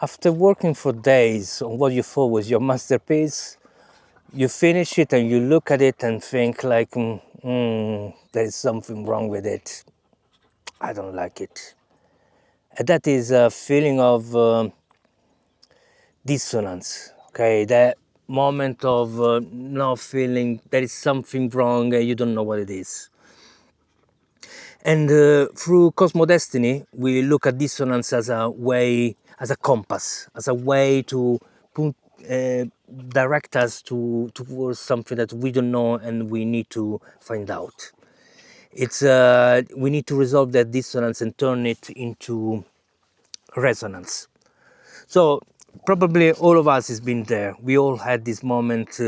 After working for days on what you thought was your masterpiece, you finish it and you look at it and think like, there's something wrong with it. I don't like it. And that is a feeling of dissonance. Okay, that moment of not feeling there is something wrong and you don't know what it is. And through Cosmodestiny, we look at dissonance as a way, as a compass, as a way to put, direct us towards something that we don't know and we need to find out. It's we need to resolve that dissonance and turn it into resonance. So probably all of us has been there. We all had this moment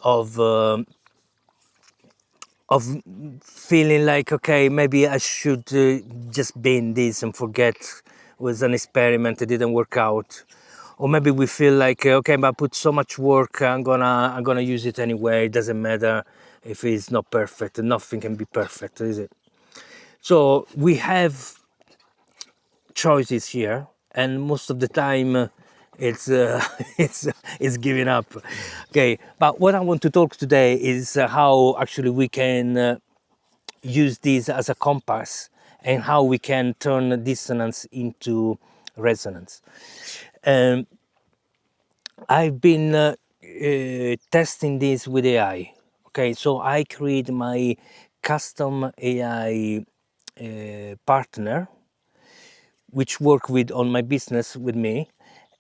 of of feeling like, okay, maybe I should just be in this and forget it was an experiment, it didn't work out. Or maybe we feel like, okay, but I put so much work, I'm gonna use it anyway. It doesn't matter if it's not perfect. Nothing can be perfect, is it? So we have choices here, and most of the time it's it's giving up. Okay, but what I want to talk today is how actually we can use this as a compass and how we can turn dissonance into resonance. Um, I've been testing this with AI. Okay, so I create my custom AI partner, which work with on my business with me,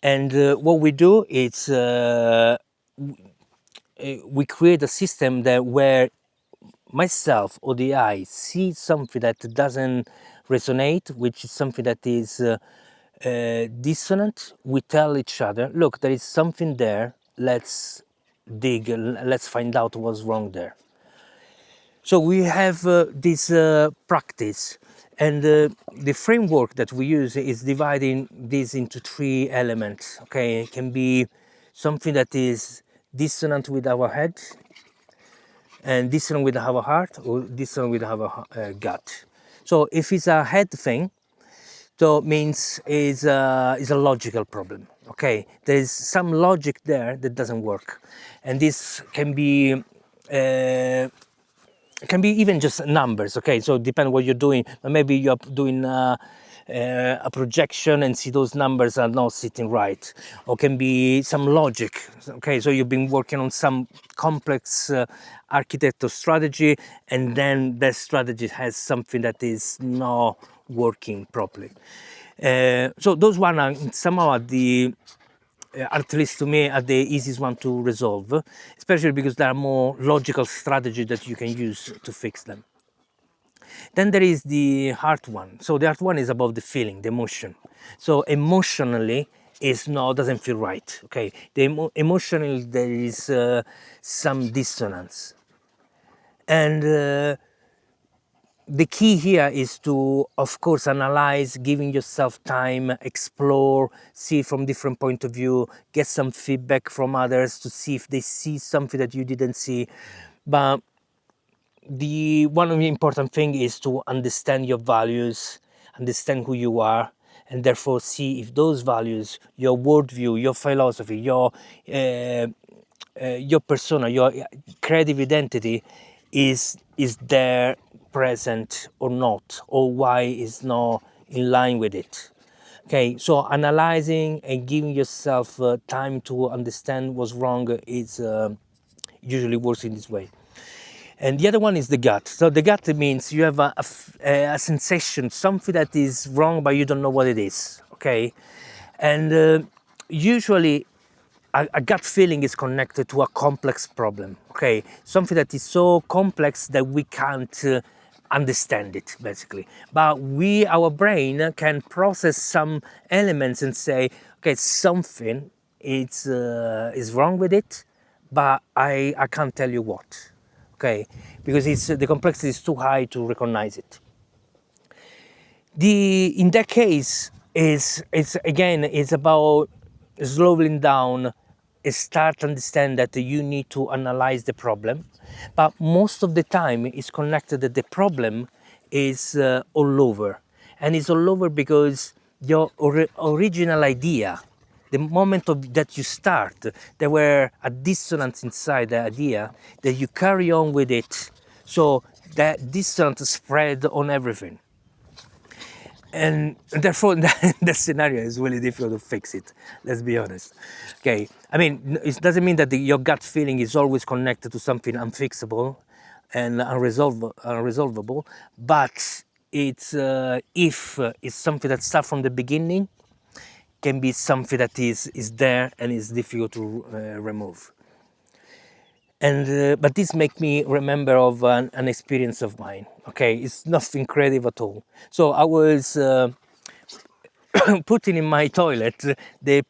and what we do is we create a system that where myself or the AI see something that doesn't resonate, which is something that is dissonant. We tell each other, look, there is something there, let's dig, let's find out what's wrong there. So we have this practice, and the framework that we use is dividing this into three elements. Okay, it can be something that is dissonant with our head, and dissonant with our heart, or dissonant with our gut. So if it's a head thing, so means is a logical problem. Okay, there is some logic there that doesn't work, and this can be even just numbers. Okay, so depend what you're doing. Maybe you're doing a projection and see those numbers are not sitting right, or can be some logic. Okay, so you've been working on some complex architecture strategy, and then that strategy has something that is not working properly. So those one are somehow the at least to me, are the easiest one to resolve, especially because there are more logical strategies that you can use to fix them. Then there is the heart one. So the heart one is about the feeling, the emotion. So emotionally, doesn't feel right. Okay, emotionally there is some dissonance, and the key here is to, of course, analyze, giving yourself time, explore, see from different point of view, get some feedback from others to see if they see something that you didn't see. But the one of the important thing is to understand your values, understand who you are, and therefore see if those values, your worldview, your philosophy, your persona, your creative identity is there present or not, or why is not in line with it. Okay, so analyzing and giving yourself time to understand what's wrong is usually works in this way. And the other one is the gut. So the gut means you have a sensation, something that is wrong, but you don't know what it is. Okay, and usually a gut feeling is connected to a complex problem. Okay, something that is so complex that we can't understand it, basically. But our brain can process some elements and say, okay, something is wrong with it, but I can't tell you what. Okay, because the complexity is too high to recognize it. In that case it's about slowing down, start to understand that you need to analyze the problem, but most of the time it's connected that the problem is all over, and it's all over because your original idea the moment that you start, there were a dissonance inside the idea that you carry on with it. So that dissonance spread on everything. And therefore, that scenario is really difficult to fix it. Let's be honest. Okay, I mean, it doesn't mean that your gut feeling is always connected to something unfixable and unresolvable, but it's if it's something that starts from the beginning, can be something that is there and is difficult to remove. And but this make me remember of an experience of mine. Okay, it's nothing creative at all. So I was putting in my toilet the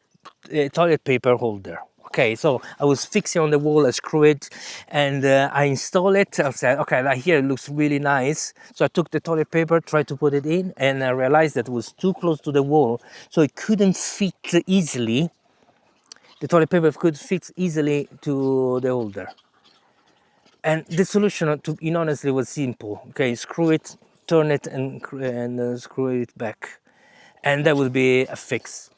toilet paper holder. Okay, so I was fixing on the wall a screw it, and I install it. I said, okay, like here it looks really nice. So I took the toilet paper, tried to put it in, and I realized that it was too close to the wall, so it couldn't fit easily. The toilet paper could fit easily to the holder. And the solution, to in honestly, was simple. Okay, screw it, turn it, and screw it back, and that would be a fix.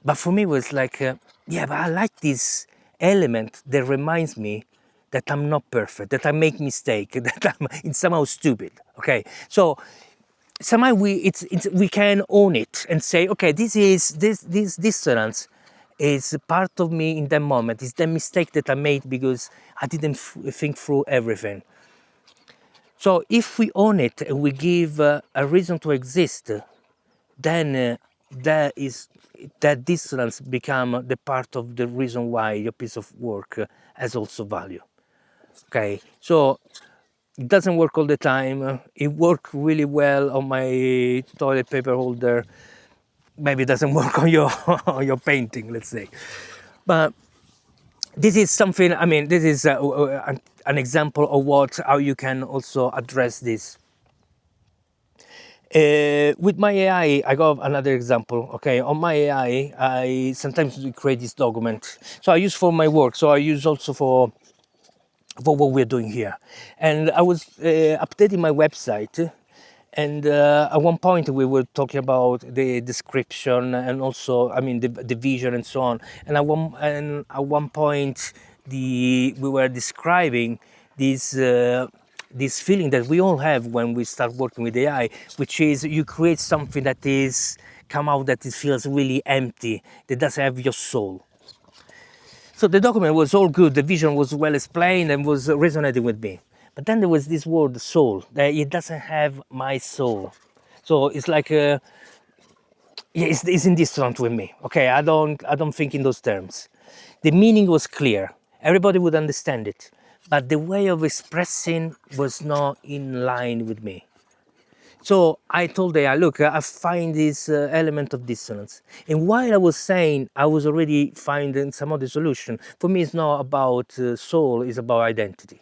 But for me, it was like, yeah, but I like this element that reminds me that I'm not perfect, that I make mistake, that it's somehow stupid. Okay, so somehow we can own it and say, okay, this dissonance is part of me in that moment. It's the mistake that I made because I didn't think through everything. So if we own it and we give a reason to exist, then that dissonance become the part of the reason why your piece of work has also value. Okay, so it doesn't work all the time. It worked really well on my toilet paper holder. Maybe it doesn't work on your on your painting, let's say. But this is something. I mean, this is an example of how you can also address this. With my AI, I got another example. Okay, on my AI, I sometimes create this document. So I use for my work. So I use also for what we're doing here. And I was updating my website, and at one point we were talking about the description and also, I mean, the vision and so on. And at one point, we were describing this. This feeling that we all have when we start working with AI, which is you create something that is come out that it feels really empty, that doesn't have your soul. So the document was all good, the vision was well explained and was resonating with me. But then there was this word soul, that it doesn't have my soul. So it's like yeah, it's indifferent with me. Okay, I don't think in those terms. The meaning was clear. Everybody would understand it. But the way of expressing was not in line with me. So I told AI, look, I find this element of dissonance. And while I was saying I was already finding some other solution, for me it's not about soul, it's about identity.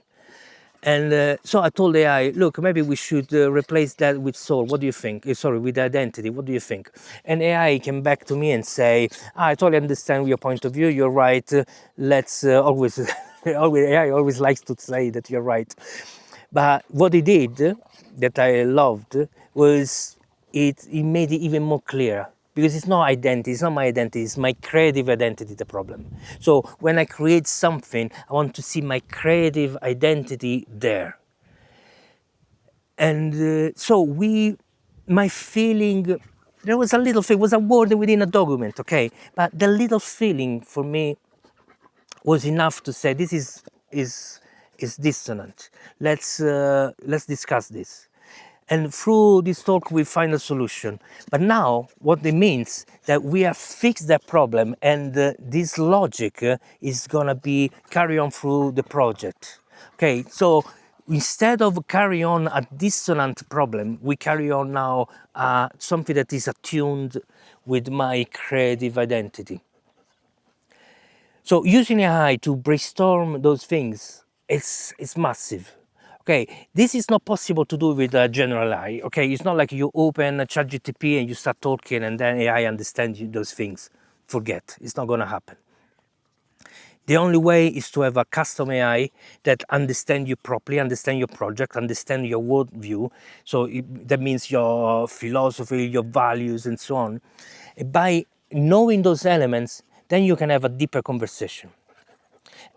And so I told AI, look, maybe we should replace that with soul. What do you think? Sorry, with identity. What do you think? And AI came back to me and say, I totally understand your point of view. You're right. Let's always, AI always likes to say that you're right. But what he did that I loved was it made it even more clear, because it's not identity, it's not my identity, it's my creative identity the problem. So when I create something, I want to see my creative identity there. And so my feeling, there was a little thing, was a word within a document, okay? But the little feeling for me was enough to say this is dissonant. Let's discuss this. And through this talk, we find a solution. But now, what it means that we have fixed that problem, and this logic is gonna be carry on through the project. Okay, so instead of carry on a dissonant problem, we carry on now something that is attuned with my creative identity. So using AI to brainstorm those things is massive. Okay, this is not possible to do with a general AI. Okay, it's not like you open a ChatGPT and you start talking and then AI understands you those things. Forget, it's not gonna happen. The only way is to have a custom AI that understand you properly, understand your project, understand your worldview. So that means your philosophy, your values, and so on. By knowing those elements, then you can have a deeper conversation.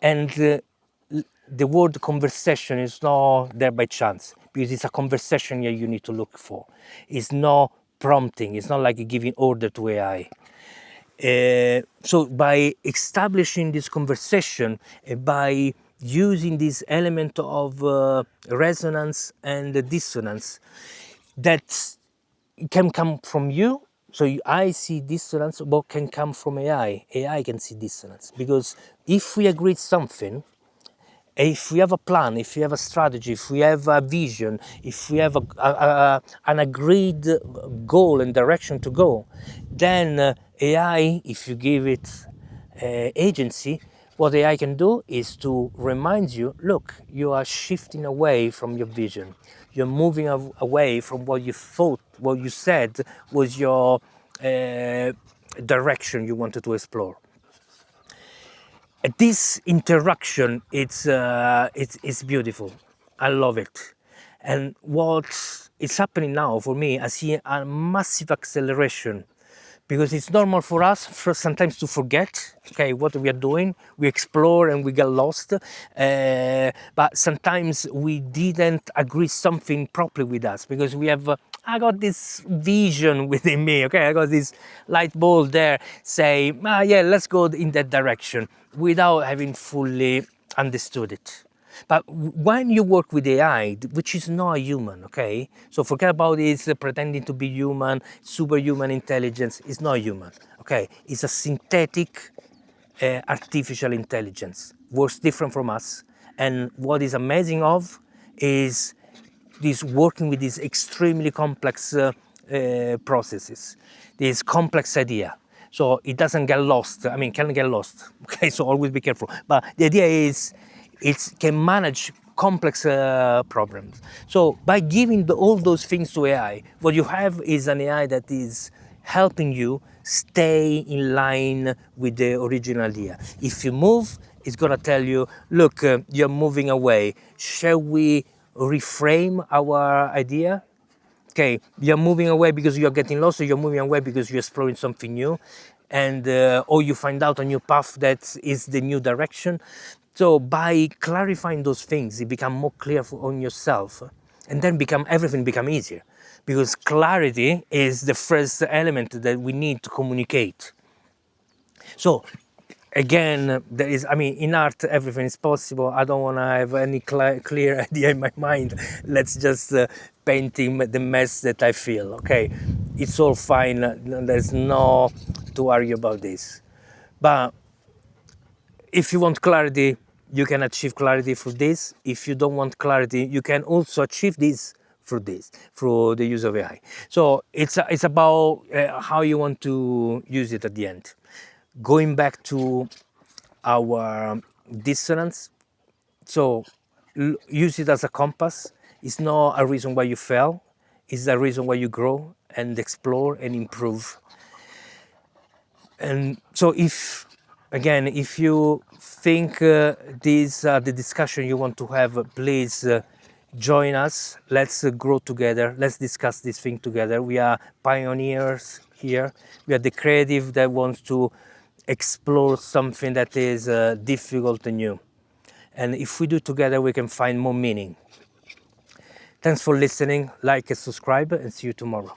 And the word conversation is not there by chance, because it's a conversation that you need to look for. It's not prompting, it's not like giving order to AI. So by establishing this conversation, by using this element of resonance and dissonance, that can come from you. So I see dissonance, but can come from AI. AI can see dissonance, because if we agree something, if we have a plan, if we have a strategy, if we have a vision, if we have an agreed goal and direction to go, then AI, if you give it agency, what AI can do is to remind you, look, you are shifting away from your vision. You're moving away from what you thought, what you said was your direction you wanted to explore. This interaction, it's beautiful. I love it. And what is happening now for me, I see a massive acceleration, because it's normal for us sometimes to forget, okay, what we are doing. We explore and we get lost, but sometimes we didn't agree something properly with us, because we have I got this vision within me, okay, I got this light bulb there, say, yeah, let's go in that direction, without having fully understood it. But when you work with AI, which is not a human, okay? So forget about it, pretending to be human, superhuman intelligence. It's not human, okay? It's a synthetic artificial intelligence, works different from us. And what is amazing of is this working with these extremely complex processes, this complex idea. So it doesn't get lost. I mean, can get lost. Okay, so always be careful. But the idea is it can manage complex problems. So by giving all those things to AI, what you have is an AI that is helping you stay in line with the original idea. If you move, it's going to tell you, look, you're moving away. Shall we reframe our idea? Okay, you're moving away because you're getting lost, or you're moving away because you're exploring something new, and or you find out a new path that is the new direction. So by clarifying those things, it become more clear on yourself, and then everything become easier, because clarity is the first element that we need to communicate. So again, there is, I mean, in art everything is possible. I don't want to have any clear idea in my mind. Let's just painting the mess that I feel. Okay, it's all fine. There's no to argue about this. But if you want clarity, you can achieve clarity through this. If you don't want clarity, you can also achieve this through the use of AI. So it's about how you want to use it at the end. Going back to our dissonance, so use it as a compass. It's not a reason why you fail, it's a reason why you grow and explore and improve. And so if you think these are the discussion you want to have, please join us. Let's grow together. Let's discuss this thing together. We are pioneers here. We are the creative that wants to explore something that is difficult and new. And if we do together, we can find more meaning. Thanks for listening. Like and subscribe, and see you tomorrow.